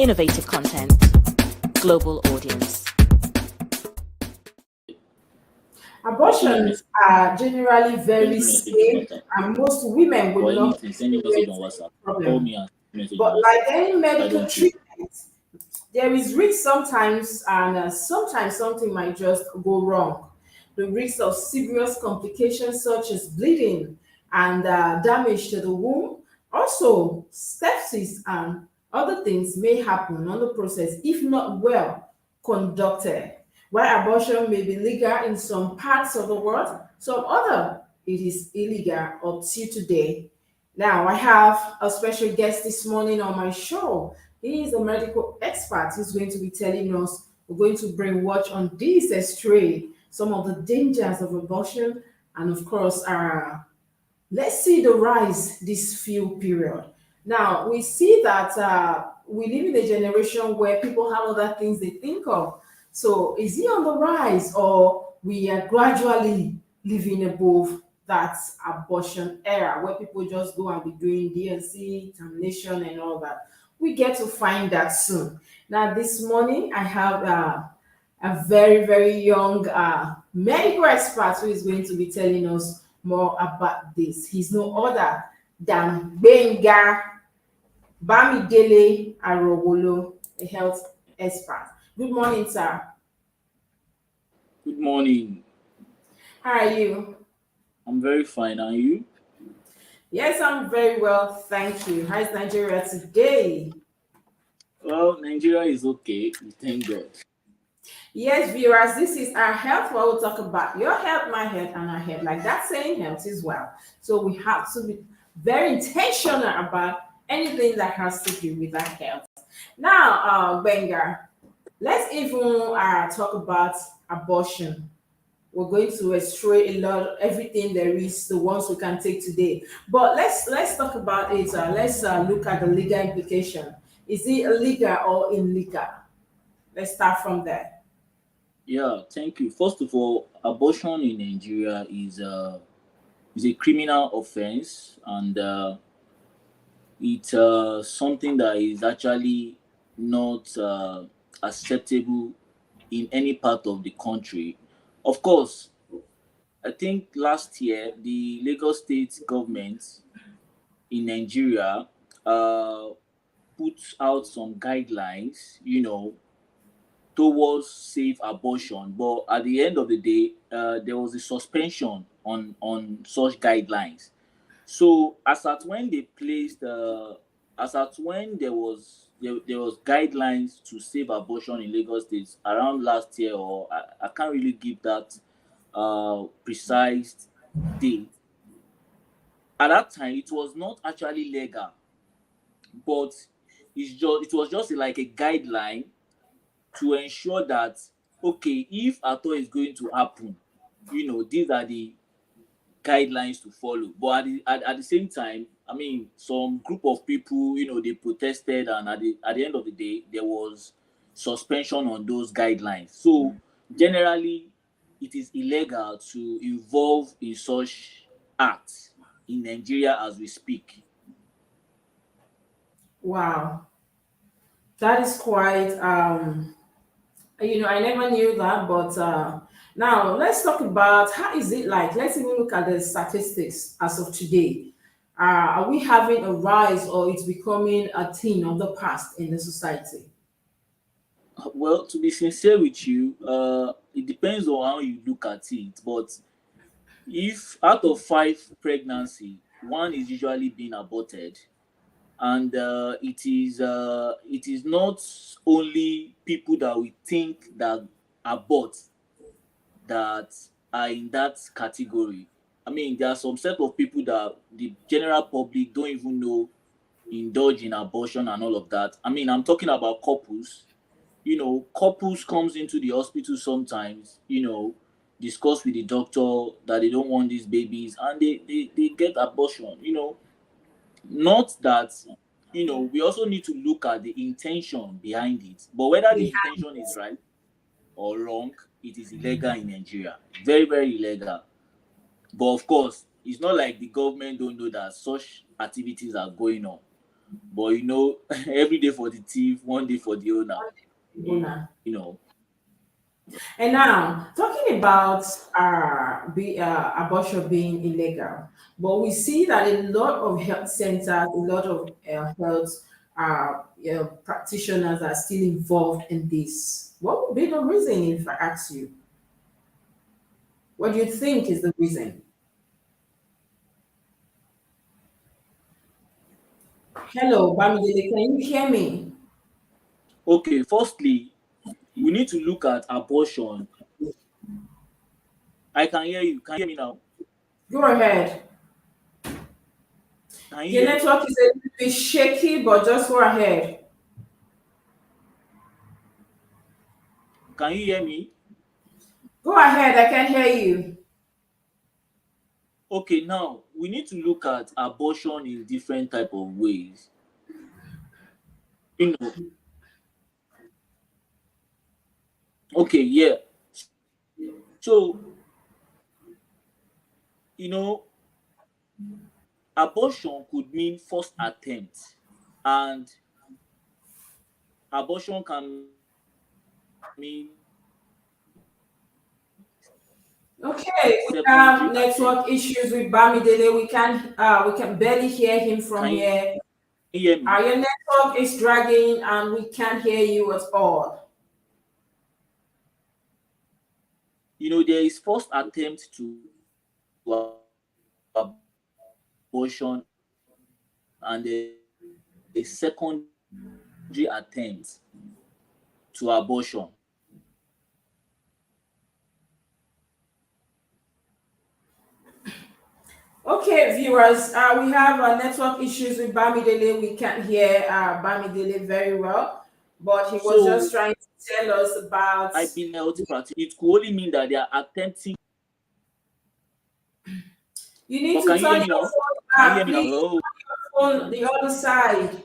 Innovative content. Global audience. Abortions are generally very safe, and most women would not experience any problem. But like any medical treatment, there is risk sometimes, and sometimes something might just go wrong. The risk of serious complications such as bleeding and damage to the womb, also sepsis and other things may happen on the process if not well conducted. While abortion may be legal in some parts of the world, some other it is illegal up to today. Now, I have a special guest this morning on my show. He is a medical expert who's going to be telling us, we're going to bring watch on this astray, some of the dangers of abortion, and of course, let's see the rise this few period. Now, we see that we live in a generation where people have other things they think of. So, is he on the rise, or we are gradually living above that abortion era where people just go and be doing DNC, termination, and all that? We get to find that soon. Now, this morning, I have a very, very young medical expert who is going to be telling us more about this. He's no other than Benga Bamidele Arowolo, a health expert. Good morning, sir. Good morning. How are you? I'm very fine. Are you? Yes, I'm very well, thank you. How is Nigeria today? Well, Nigeria is okay. Thank God. Yes, viewers, this is our health where we'll talk about your health, my health, and our health. Like that saying health as well. So we have to be very intentional about anything that has to do with our health. Now, Benga, let's even talk about abortion. We're going to estray a lot, everything there is, the ones we can take today. But let's talk about it. Let's look at the legal implication. Is it illegal or illegal? Let's start from there. Yeah, thank you. First of all, abortion in Nigeria is a criminal offense, and it's something that is actually not acceptable in any part of the country. Of course, I think last year the Lagos State government in Nigeria uh, put out some guidelines, towards safe abortion. But at the end of the day, there was a suspension on such guidelines. So as at when there was guidelines to save abortion in Lagos State around last year, or I can't really give that precise date. At that time, it was not actually legal, but it was just like a guideline to ensure that, okay, if at all is going to happen, these are the guidelines to follow. But at the same time, I mean, some group of people, they protested, and at the end of the day, there was suspension on those guidelines. So generally, it is illegal to involve in such acts in Nigeria as we speak. Wow, that is quite I never knew that, but now let's talk about how is it like. Let's even look at the statistics as of today. Are we having a rise, or it's becoming a thing of the past in the society? Well, to be sincere with you, it depends on how you look at it. But if out of five pregnancy, one is usually being aborted, and it is not only people that we think that abort that are in that category. I mean, there are some set of people that the general public don't even know indulge in abortion and all of that. I mean, I'm talking about couples. Couples comes into the hospital sometimes, discuss with the doctor that they don't want these babies, and they get abortion. Not that, we also need to look at the intention behind it. But whether the intention is right or wrong, it is illegal in Nigeria. Very, very illegal. But of course, it's not like the government don't know that such activities are going on. But every day for the thief, one day for the owner. Bona. You know. And now, talking about abortion being illegal, but we see that a lot of health centers, a lot of health practitioners are still involved in this. What would be the reason, if I ask you? What do you think is the reason? Hello, Bamidele, can you hear me? Okay, firstly, we need to look at abortion. I can hear you. Can you hear me now? Go ahead. Can you Your hear me? network is a little bit shaky, but just go ahead. Can you hear me? Go ahead, I can hear you. Okay, now we need to look at abortion in different type of ways. You know, okay, yeah. So, you know, abortion could mean first attempt, and abortion can mean Okay, we secondary have attempt. network issues with Bamidele. We can barely hear him from Can here. you hear me? Your network is dragging and we can't hear you at all. There is first attempt to abortion, and there is secondary attempt to abortion. Okay, viewers, we have network issues with Bamidele. We can't hear Bamidele very well, but he was just So trying to tell us about. I believe health practice, it could only mean that they are attempting. You need But to can you turn hear me your now? phone, Can you hear me now? please, Hello? on the other side.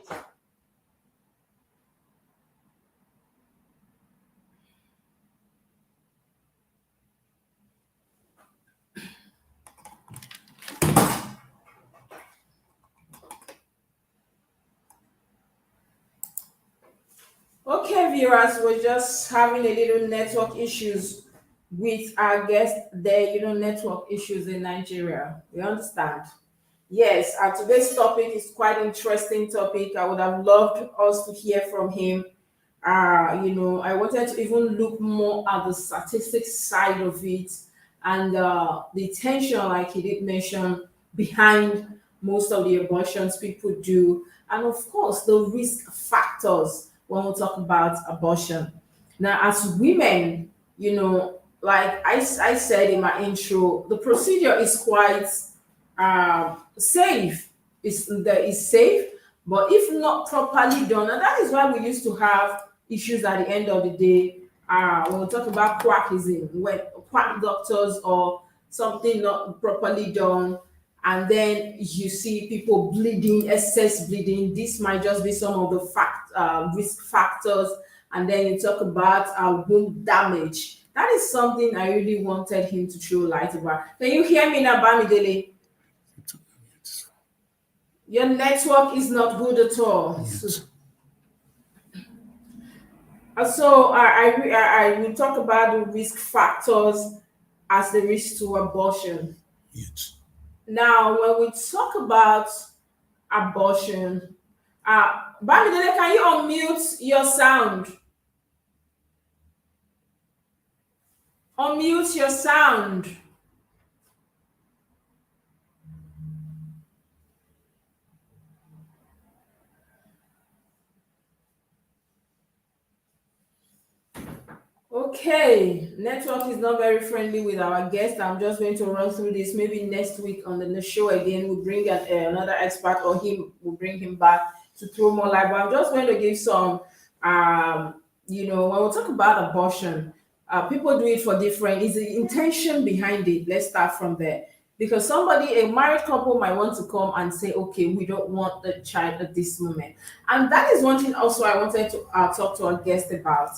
Okay, viewers, we're just having a little network issues with our guest there. Network issues in Nigeria. We understand. Yes, today's topic is quite interesting topic. I would have loved us to hear from him. I wanted to even look more at the statistics side of it and the tension, like he did mention, behind most of the abortions people do, and of course the risk factors when we talk about abortion. Now, as women, like I said in my intro, the procedure is quite safe. Is safe, but if not properly done, and that is why we used to have issues at the end of the day. When we talk about quackism, when quack doctors or something not properly done, and then you see people bleeding, excess bleeding. This might just be some of the risk factors. And then you talk about wound damage. That is something I really wanted him to throw light about. Can you hear me now, Bamidele? Your network is not good at all. So I will talk about the risk factors as the risk to abortion. Yes. Now, when we talk about abortion, Bamidele, can you unmute your sound? Unmute your sound. Okay, network is not very friendly with our guest. I'm just going to run through this. Maybe next week on the show again, we'll bring another expert, or we'll bring him back to throw more light. But I'm just going to give some, when we talk about abortion, people do it for different. Is the intention behind it? Let's start from there. Because a married couple might want to come and say, okay, we don't want the child at this moment. And that is one thing also I wanted to talk to our guest about.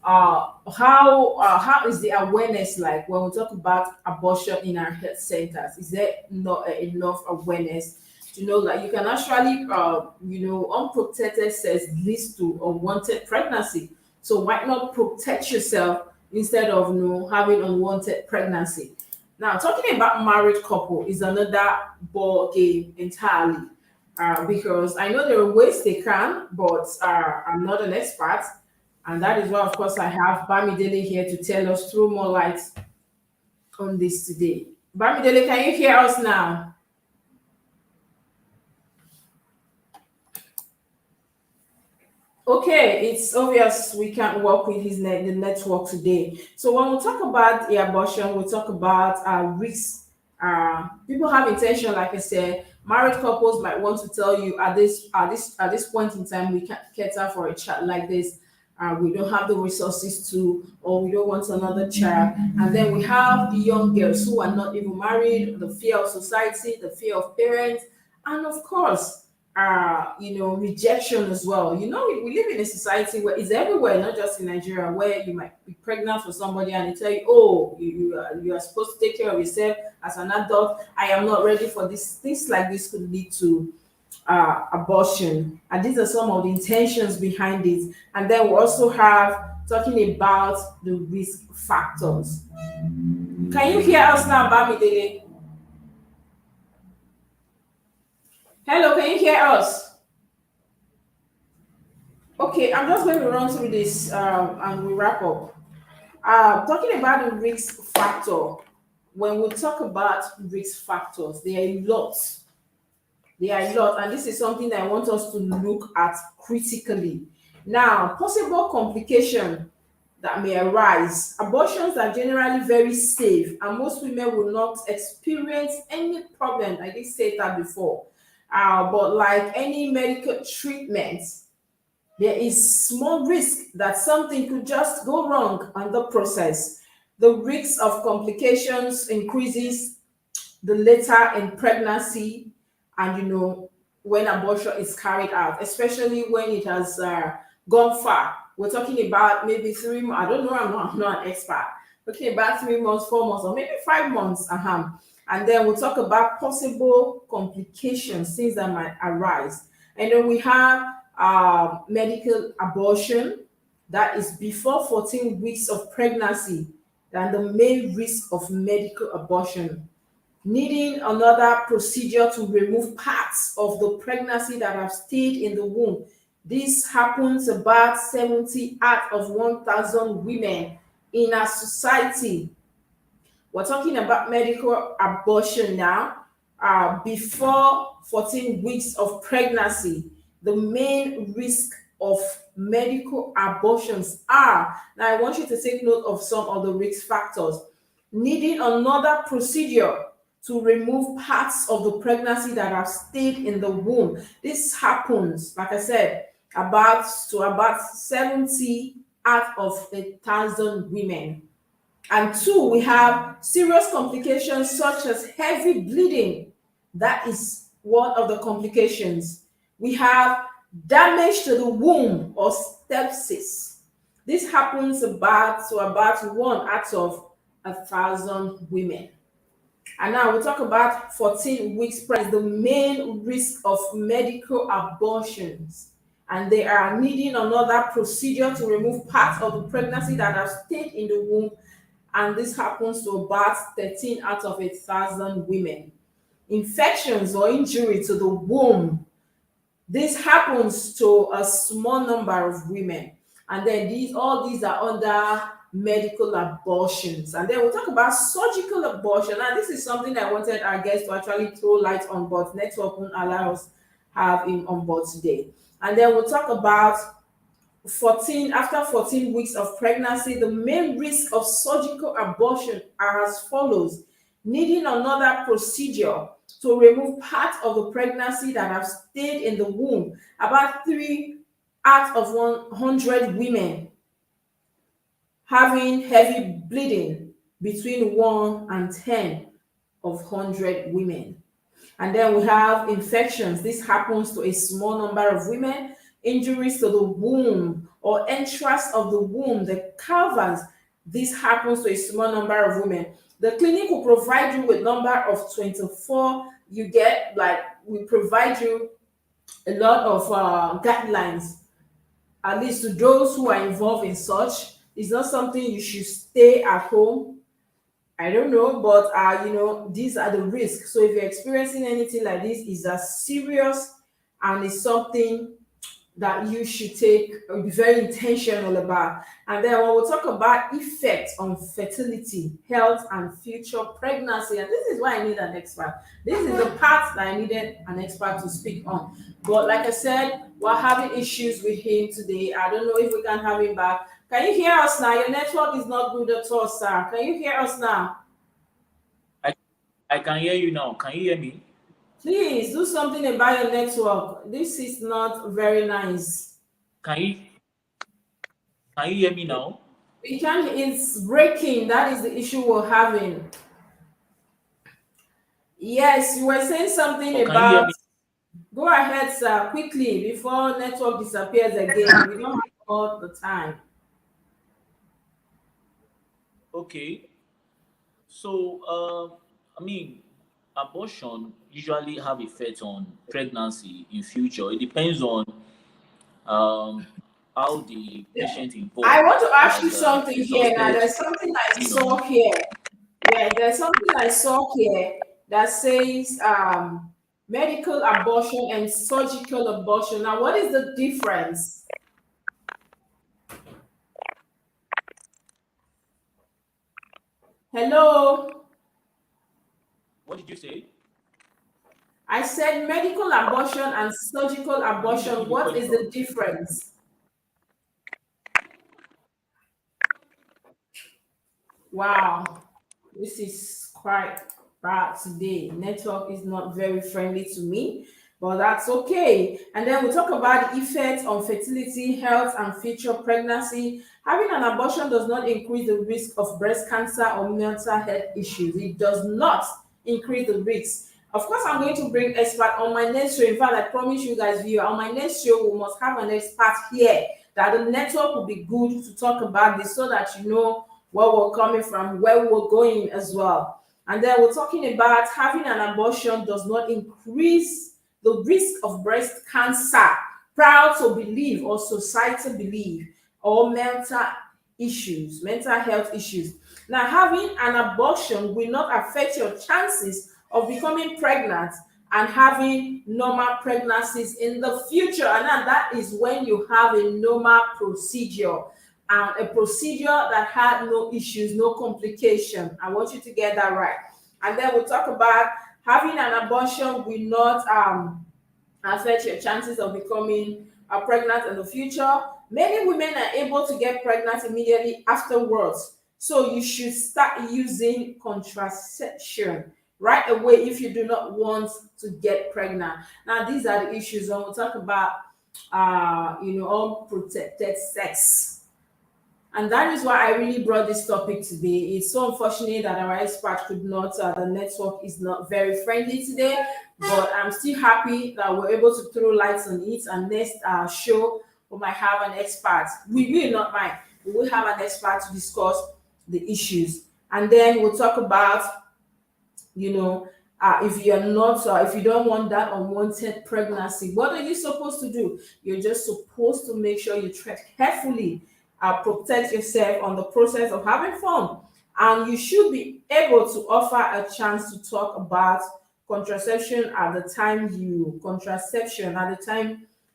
How is the awareness like when we talk about abortion in our health centers? Is there not enough awareness Like you can actually, unprotected sex leads to unwanted pregnancy. So why not protect yourself instead of having unwanted pregnancy? Now, talking about married couple is another ball game entirely. Because I know there are ways they can, but I'm not an expert, and that is why, of course, I have Bamidele here to tell us through more light on this today. Bamidele, can you hear us now? Okay, it's obvious we can't work with the network today. So when we talk about the abortion, we talk about risks. People have intention, like I said. Married couples might want to tell you at this point in time we can't cater for a child like this. We don't have the resources to, or we don't want another child. And then we have the young girls who are not even married, the fear of society, the fear of parents, and of course rejection as well. We live in a society where it's everywhere, not just in Nigeria, where you might be pregnant for somebody and they tell you, oh, you are supposed to take care of yourself as an adult. I am not ready for this. Things like this could lead to abortion, and these are some of the intentions behind it. And then we also have talking about the risk factors. Can you hear us now, Bamidele? Hello, can you hear us? Okay, I'm just going to run through this and we wrap up. Talking about the risk factor, when we talk about risk factors, there are a lot. There are a lot, and this is something that I want us to look at critically. Now, possible complication that may arise. Abortions are generally very safe, and most women will not experience any problem. I did say that before. But like any medical treatment, there is small risk that something could just go wrong on the process. The risk of complications increases the later in pregnancy, and when abortion is carried out, especially when it has gone far. We're talking about maybe 3 months. I don't know. I'm not an expert. Talking about 3 months, 4 months, or maybe 5 months. And then we'll talk about possible complications, things that might arise. And then we have medical abortion, that is before 14 weeks of pregnancy, and the main risk of medical abortion. Needing another procedure to remove parts of the pregnancy that have stayed in the womb. This happens about 70 out of 1,000 women in our society. We're talking about medical abortion now. Before 14 weeks of pregnancy, the main risk of medical abortions are, now I want you to take note of some of the risk factors. Needing another procedure to remove parts of the pregnancy that have stayed in the womb. This happens, like I said, about 70 out of 1,000 women. And two, we have serious complications such as heavy bleeding. That is one of the complications. We have damage to the womb or sepsis. This happens about 1 out of 1,000 women. And now we'll talk about 14 weeks pregnancy, the main risk of medical abortions. And they are needing another procedure to remove parts of the pregnancy that have stayed in the womb. And this happens to about 13 out of 1,000 women. Infections or injury to the womb. This happens to a small number of women. And then all these are under medical abortions. And then we'll talk about surgical abortion. And this is something I wanted our guests to actually throw light on, but network won't allow us have him on board today. And then we'll talk about after 14 weeks of pregnancy, the main risk of surgical abortion are as follows. Needing another procedure to remove part of the pregnancy that have stayed in the womb. About 3 out of 100 women having heavy bleeding, between 1 and 10 of 100 women. And then we have infections. This happens to a small number of women. Injuries to the womb or entrance of the womb, the calvars. This happens to a small number of women. The clinic will provide you with number of 24. You get like we provide you a lot of guidelines, at least to those who are involved in such. It's not something you should stay at home. I don't know, but these are the risks. So if you're experiencing anything like this, is as serious, and it's something that you should take be very intentional about. And then when we talk about effects on fertility, health, and future pregnancy, and this is why I need an expert. This is the part that I needed an expert to speak on. But like I said, we're having issues with him today. I don't know if we can have him back. Can you hear us now? Your network is not good at all, sir. Can you hear us now? I, I can hear you now. Can you hear me? Please do something about your network. This is not very nice. Can you can you hear me now? We can It's breaking. That is the issue we're having. Yes, you were saying something Or can you hear about. me? Go ahead, sir, quickly before network disappears again. We don't have all the time. Okay. So, I mean, abortion usually have effect on pregnancy in future. It depends on um, how the patient I involved want to ask you has something here now. exhausted, There's something I you saw know. here. Yeah, there's something I saw here that says medical abortion and surgical abortion. Now, what is the difference? Hello? What did you say? I said medical abortion and surgical Can you abortion. repeat the What is question? the difference? Wow, this is quite bad today. Network is not very friendly to me, but that's okay. And then we talk about the effects on fertility, health, and future pregnancy. Having an abortion does not increase the risk of breast cancer or mental health issues. It does not increase the risk. Of course, I'm going to bring expert on my next show. In fact, I promise you guys, view on my next show, we must have an expert here that the network will be good to talk about this so that you know where we're coming from, where we're going as well. And then we're talking about having an abortion does not increase the risk of breast cancer, proud to believe, or society believe, or mental health issues. Now, having an abortion will not affect your chances of becoming pregnant and having normal pregnancies in the future. And that is when you have a normal procedure, and a procedure that had no issues, no complication. I want you to get that right. And then we'll talk about having an abortion will not affect your chances of becoming pregnant in the future. Many women are able to get pregnant immediately afterwards. So you should start using contraception right away if you do not want to get pregnant. Now, these are the issues, and we'll talk about unprotected sex. And that is why I really brought this topic today. It's so unfortunate that our expert could not, the network is not very friendly today, but I'm still happy that we're able to throw lights on it. And next show, we might have an expert. We will not mind. We will have an expert to discuss the issues. And then we'll talk about, if you're not, if you don't want that unwanted pregnancy, what are you supposed to do? You're just supposed to make sure you tread carefully, protect yourself on the process of having fun. And you should be able to offer a chance to talk about contraception at the time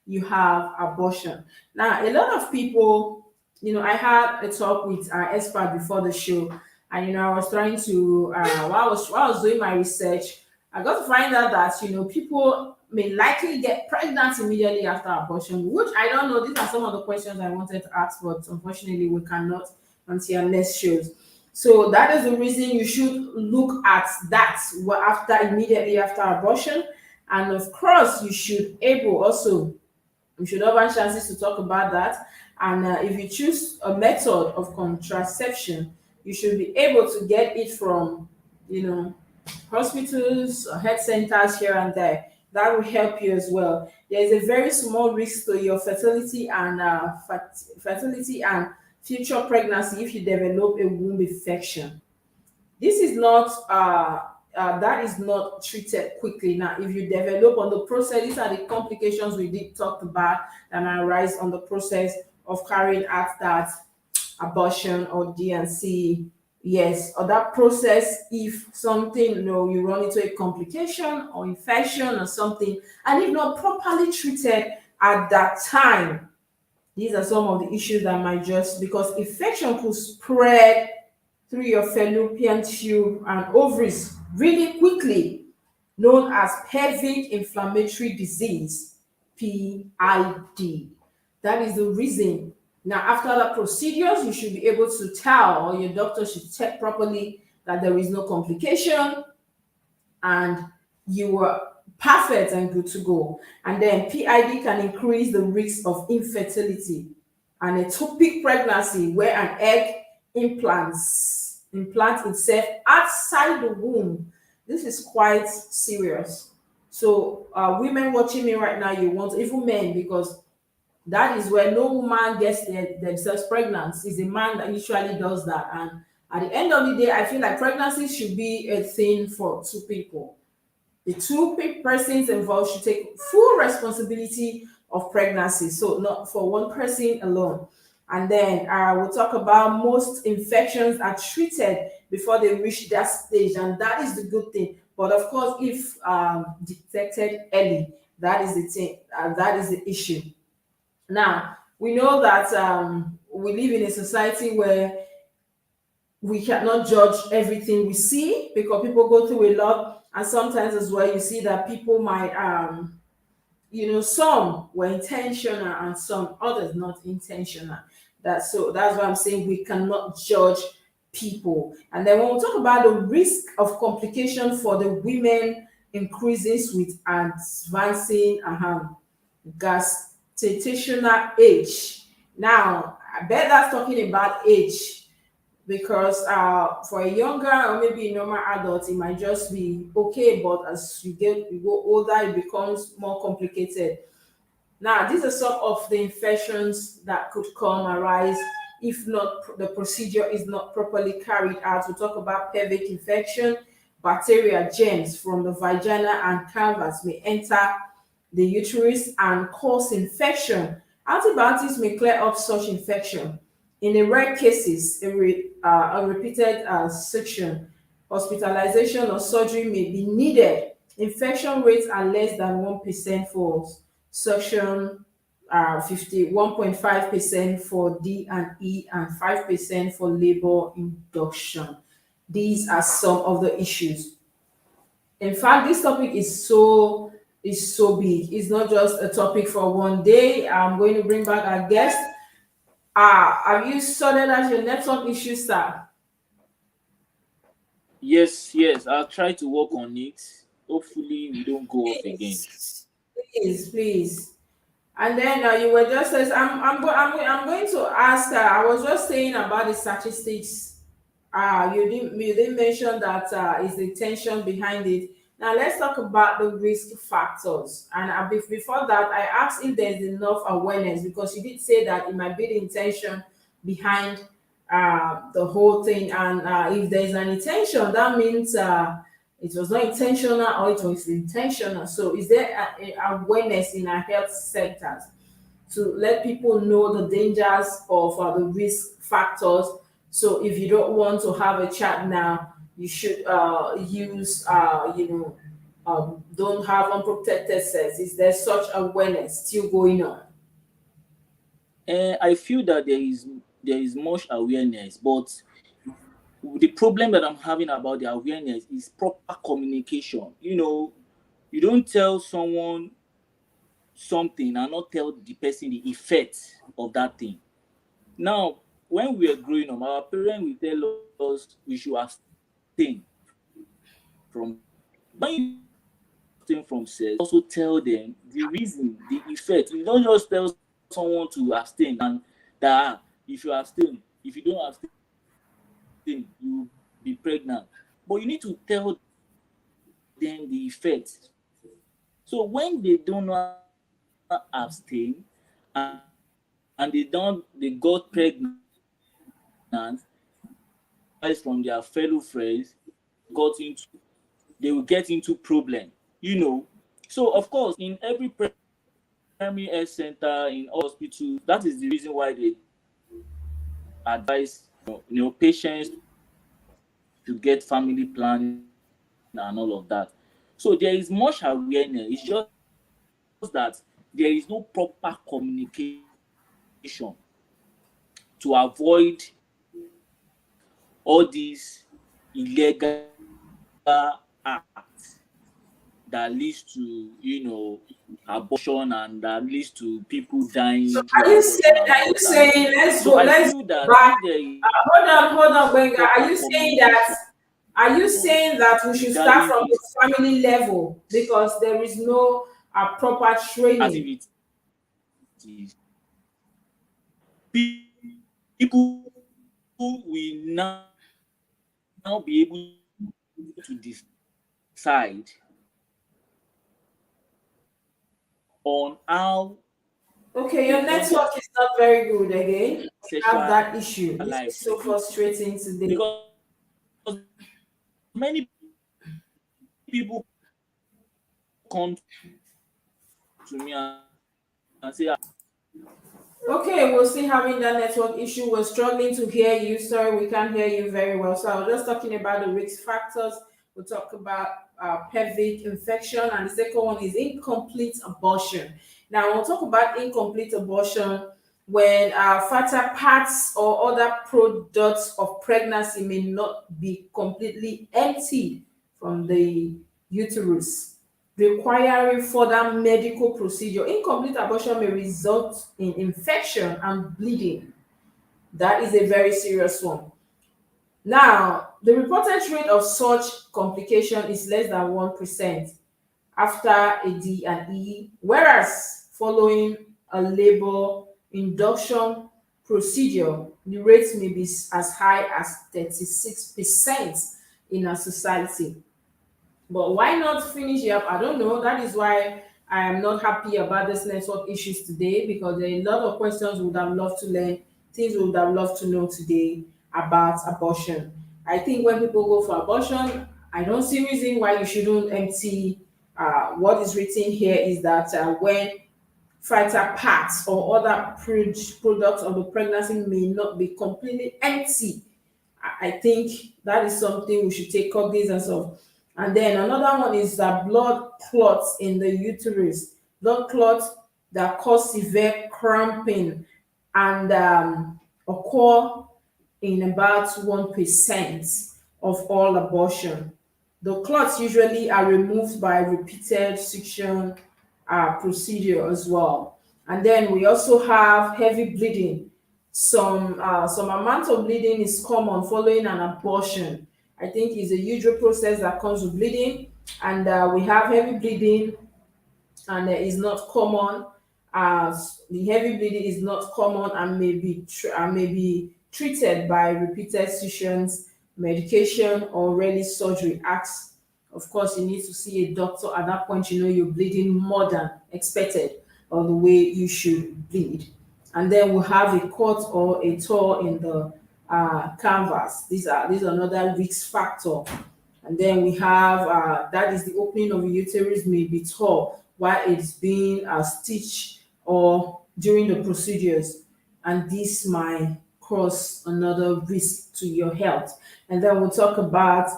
you have abortion. Now, a lot of people, I had a talk with our expert before the show, and I was trying to while I was doing my research, I got to find out that people may likely get pregnant immediately after abortion, which I don't know. These are some of the questions I wanted to ask, but unfortunately we cannot until our next shows. So that is the reason you should look at that immediately after abortion. And of course, you should have chances to talk about that. And if you choose a method of contraception, you should be able to get it from, hospitals or health centers here and there. That will help you as well. There is a very small risk to your fertility and future pregnancy if you develop a womb infection. This is not that is not treated quickly. Now, if you develop on the process, these are the complications we did talk about that might arise on the process of carrying out that abortion or D&C. Yes, or that process, if something, you run into a complication or infection or something, and if not properly treated at that time, these are some of the issues that might just, because infection could spread through your fallopian tube and ovaries really quickly, known as pelvic inflammatory disease, PID. That is the reason. Now, after the procedures, you should be able to tell, or your doctor should check properly that there is no complication and you were perfect and good to go. And then PID can increase the risk of infertility and ectopic pregnancy, where an egg implant itself outside the womb. This is quite serious. So, women watching me right now, you want, even men, because that is where no woman gets themselves pregnant. It's a man that usually does that. And at the end of the day, I feel like pregnancy should be a thing for two people. The two persons involved should take full responsibility of pregnancy, so not for one person alone. And then we'll talk about most infections are treated before they reach that stage, and that is the good thing. But of course, if detected early, that is the thing, that is the issue. Now, we know that we live in a society where we cannot judge everything we see, because people go through a lot, and sometimes as well you see that people might some were intentional and some others not intentional. That's why I'm saying we cannot judge people. And then when we talk about the risk of complication for the women increases with advancing gestational age. Now, I bet that's talking about age, because for a younger or maybe a normal adult, it might just be okay, but as you go older, it becomes more complicated. Now, these are some of the infections that could arise if not the procedure is not properly carried out. We talk about pelvic infection. Bacteria germs from the vagina and canvas may enter the uterus and cause infection. Antibiotics may clear up such infection. In the rare cases, a repeated section, hospitalization or surgery may be needed. Infection rates are less than 1% for suction, 51.5% for D and E, and 5% for labor induction. These are some of the issues. In fact, this topic is so big. It's not just a topic for one day. I'm going to bring back our guest. Have you sorted out your network issues, sir? Yes, I'll try to work on it. Hopefully, we don't go off again. Please. And then you were just says, I'm going to ask. I was just saying about the statistics. You didn't mention that is the intention behind it. Now let's talk about the risk factors. And before that, I asked if there's enough awareness, because you did say that it might be the intention behind the whole thing. And if there's an intention, that means it was not intentional or it was intentional. So is there a awareness in our health sectors to let people know the dangers of the risk factors? So if you don't want to have a chat now, you should use, don't have unprotected sex. Is there such awareness still going on? I feel that there is much awareness, but the problem that I'm having about the awareness is proper communication. You don't tell someone something and not tell the person the effect of that thing. Now, when we were growing up, our parents will tell us we should abstain from sex. When you abstain from sex, also tell them the reason, the effect. You don't just tell someone to abstain and that if you abstain, if you don't abstain, you will be pregnant. But you need to tell them the effect. So when they do not abstain and they got pregnant, and they got pregnant, they got advice from their fellow friends, got into they will get into problem. So of course, in every primary health center, in all hospitals, that is the reason why they advise patients to get family planning and all of that. So there is much awareness. It's just that there is no proper communication to avoid all these illegal acts that leads to abortion, and that leads to people So dying through are you abortion saying and all of that. So I let's feel go that back? if there is Hold on, Benga. proper communication Are you saying that we should start regarding from the these family level because there is no proper training? activities, people will now be able to decide on how Okay, they your want their network is not very good again. We have sexual that issue. This life is to so be, frustrating today. because many people come to me and say, Okay, we're still having that network issue. We're struggling to hear you. Sorry, we can't hear you very well. So I was just talking about the risk factors. We'll talk about pelvic infection, and the second one is incomplete abortion. Now, we'll talk about incomplete abortion when fatter parts or other products of pregnancy may not be completely empty from the uterus, requiring further medical procedure. Incomplete abortion may result in infection and bleeding. That is a very serious one. Now, the reported rate of such complication is less than 1% after a D and E, whereas following a labor induction procedure, the rates may be as high as 36% in our society. But why not finish it up? I don't know. That is why I am not happy about this network issues today, because there are a lot of questions we would have loved to learn, things we would have loved to know today about abortion. I think when people go for abortion, I don't see reason why you shouldn't empty. What is written here is that when vital parts or other products of the pregnancy may not be completely empty, I think that is something we should take cognizance of. And then another one is that blood clots in the uterus, blood clots that cause severe cramping and occur in about 1% of all abortion. The clots usually are removed by repeated section procedure as well. And then we also have heavy bleeding. Some amount of bleeding is common following an abortion. I think it's a usual process that comes with bleeding, and we have heavy bleeding, and is not common. As the heavy bleeding is not common and may be treated by repeated sessions, medication, or rarely surgery. Acts, of course, you need to see a doctor at that point. You know you're bleeding more than expected, or the way you should bleed. And then we have a cut or a tore in the canvas. These are another risk factor. And then we have that is the opening of the uterus may be tore while it's being stitched or during the procedures, and this might cause another risk to your health. And then we'll talk about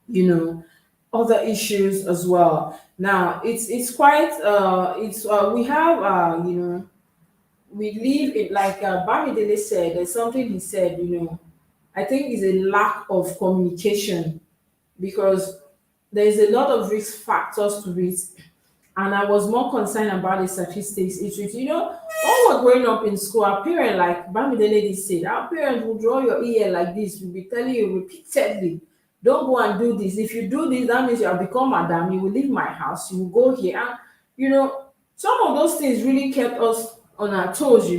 you know other issues as well. Now it's quite it's we have we live in, like Bamidele said, there's something he said, I think is a lack of communication, because there's a lot of risk factors to it. And I was more concerned about the statistics. When we're growing up in school, our parents, like Bamidele lady said, our parents will draw your ear like this, will be telling you repeatedly, don't go and do this. If you do this, that means you have become madam, you will leave my house, you will go here. And some of those things really kept us on our toes,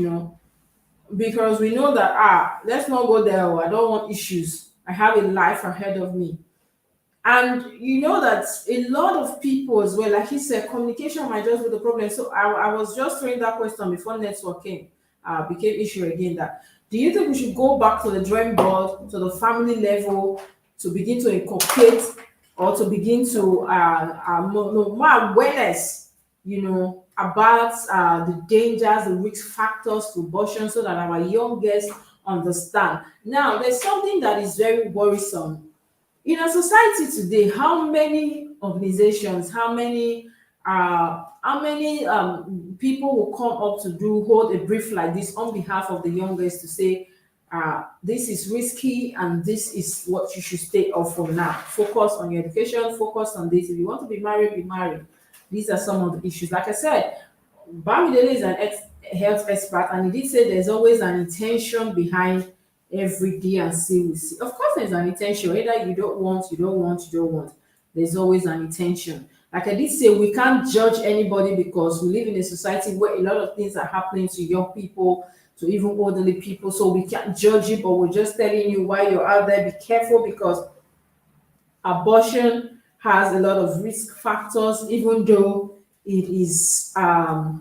because we know that let's not go there. I don't want issues. I have a life ahead of me. And you know that a lot of people as well, like he said, communication might just be the problem. So I was just throwing that question before networking became issue again. That do you think we should go back to the drawing board, to the family level, to begin to inculcate or to begin to more awareness, about the dangers, the risk factors to abortion, so that our young girls understand. Now, there's something that is very worrisome in our society today. How many organizations, how many people will come up to hold a brief like this on behalf of the youngest to say, this is risky and this is what you should stay off for now. Focus on your education, focus on this. If you want to be married, be married. These are some of the issues. Like I said, Bamidele is an health expert, and he did say there's always an intention behind every D and C we see. Of course, there's an intention. Either you don't want, you don't want, you don't want. There's always an intention. Like I did say, we can't judge anybody because we live in a society where a lot of things are happening to young people, to even elderly people. So we can't judge you, but we're just telling you while you're out there, be careful, because abortion has a lot of risk factors, even though it is a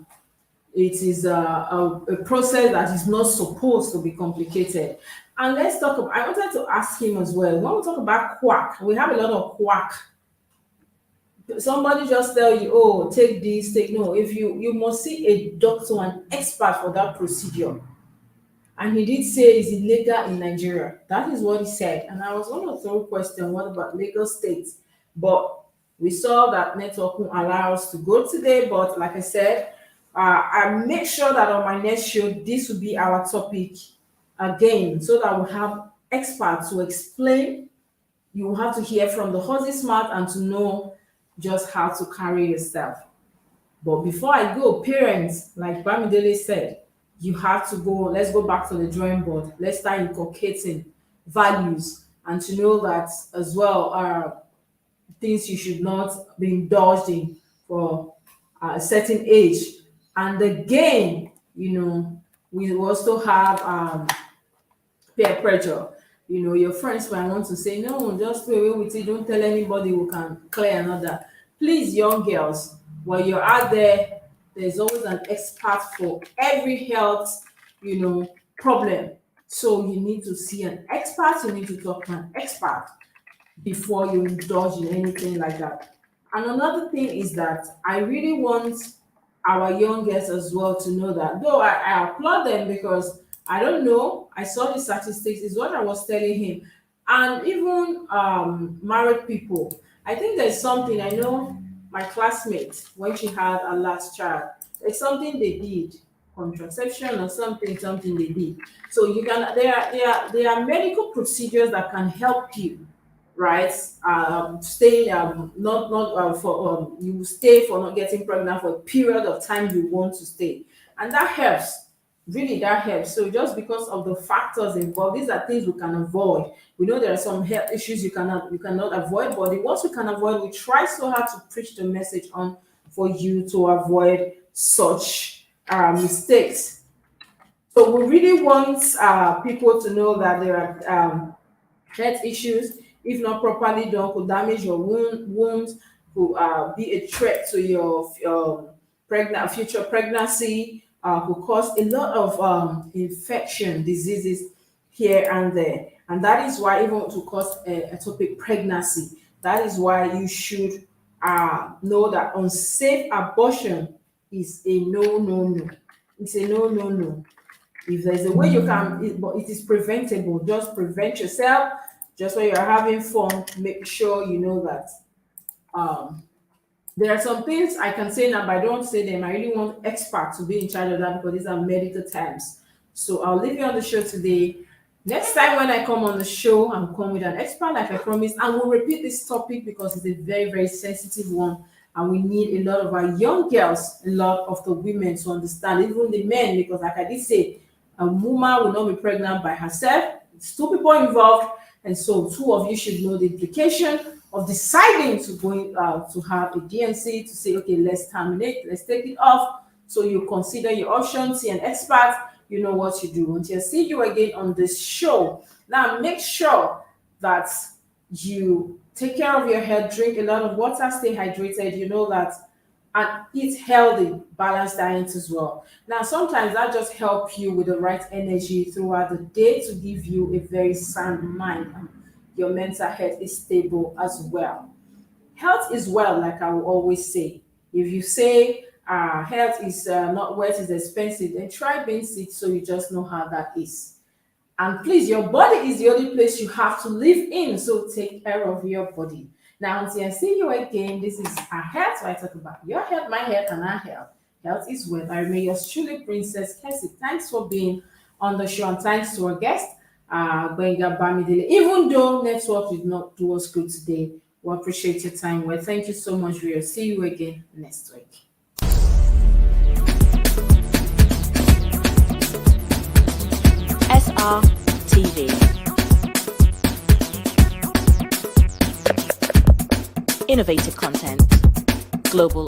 process that is not supposed to be complicated. And let's talk about, I wanted to ask him as well. When we talk about quack, we have a lot of quack. Somebody just tell you, oh, take this, take no. If you must see a doctor, an expert for that procedure. And he did say it's illegal in Nigeria. That is what he said. And I was going to throw a question, what about Lagos State? But we saw that network won't allow us to go today. But like I said, I make sure that on my next show, this will be our topic again, so that we'll have experts to explain. You will have to hear from the horse's mouth and to know just how to carry yourself. But before I go, parents, like Bamidele said, you have to go, let's go back to the drawing board. Let's start inculcating values, and to know that as well are things you should not be indulged in for a certain age. And again, we also have peer pressure. Your friends might want to say, no, just go away with it. Don't tell anybody, who can clear another. Please, young girls, while you're out there, there's always an expert for every health, problem. So you need to see an expert, you need to talk to an expert before you indulge in anything like that. And another thing is that I really want our young girls as well to know that, though I applaud them, because I don't know, I saw the statistics, is what I was telling him. And even married people, I think there's something, I know my classmate, when she had her last child, there's something they did, contraception or something they did. So you can, there are medical procedures that can help you, right? Stay not for you stay for not getting pregnant for a period of time you want to stay, and that helps. Really, that helps. So just because of the factors involved, these are things we can avoid. We know there are some health issues you cannot avoid, but the ones we can avoid, we try so hard to preach the message on for you to avoid such mistakes. So we really want people to know that there are health issues, if not properly done, could damage your wounds, could be a threat to your future pregnancy, could cause a lot of infection, diseases here and there. And that is why, even to cause ectopic pregnancy, that is why you should know that unsafe abortion is a no, no, no. It's a no, no, no. If there's a way you can, but it is preventable. Just prevent yourself. Just when you're having fun, make sure you know that there are some things I can say now, but I don't say them. I really want experts to be in charge of that, because these are medical terms. So I'll leave you on the show today. Next time when I come on the show, I'll come with an expert, like I promised, and we'll repeat this topic because it's a very, very sensitive one. And we need a lot of our young girls, a lot of the women to understand, even the men, because like I did say, a woman will not be pregnant by herself. It's two people involved, and so two of you should know the implication of deciding to go to have a DNC, to say, okay, let's terminate, let's take it off. So you consider your options, see an expert, you know what you do. Until I see you again on this show. Now make sure that you take care of your health, drink a lot of water, stay hydrated, you know that, and eat healthy, balanced diet as well. Now, sometimes that just help you with the right energy throughout the day to give you a very sound mind. Your mental health is stable as well. Health is well, like I will always say. If you say health is not wealth is expensive, then try being sick so you just know how that is. And please, your body is the only place you have to live in. So take care of your body. Now, until I see you again, this is our health. So I talk about your health, my health, and our health. Health is wealth. I remain yours truly, Princess Kessy. Thanks for being on the show, and thanks to our guest, Gbenga Bamidele. Even though network did not do us good today, we appreciate your time. Well, thank you so much, Rio. See you again next week. SRTV. Innovative content. Global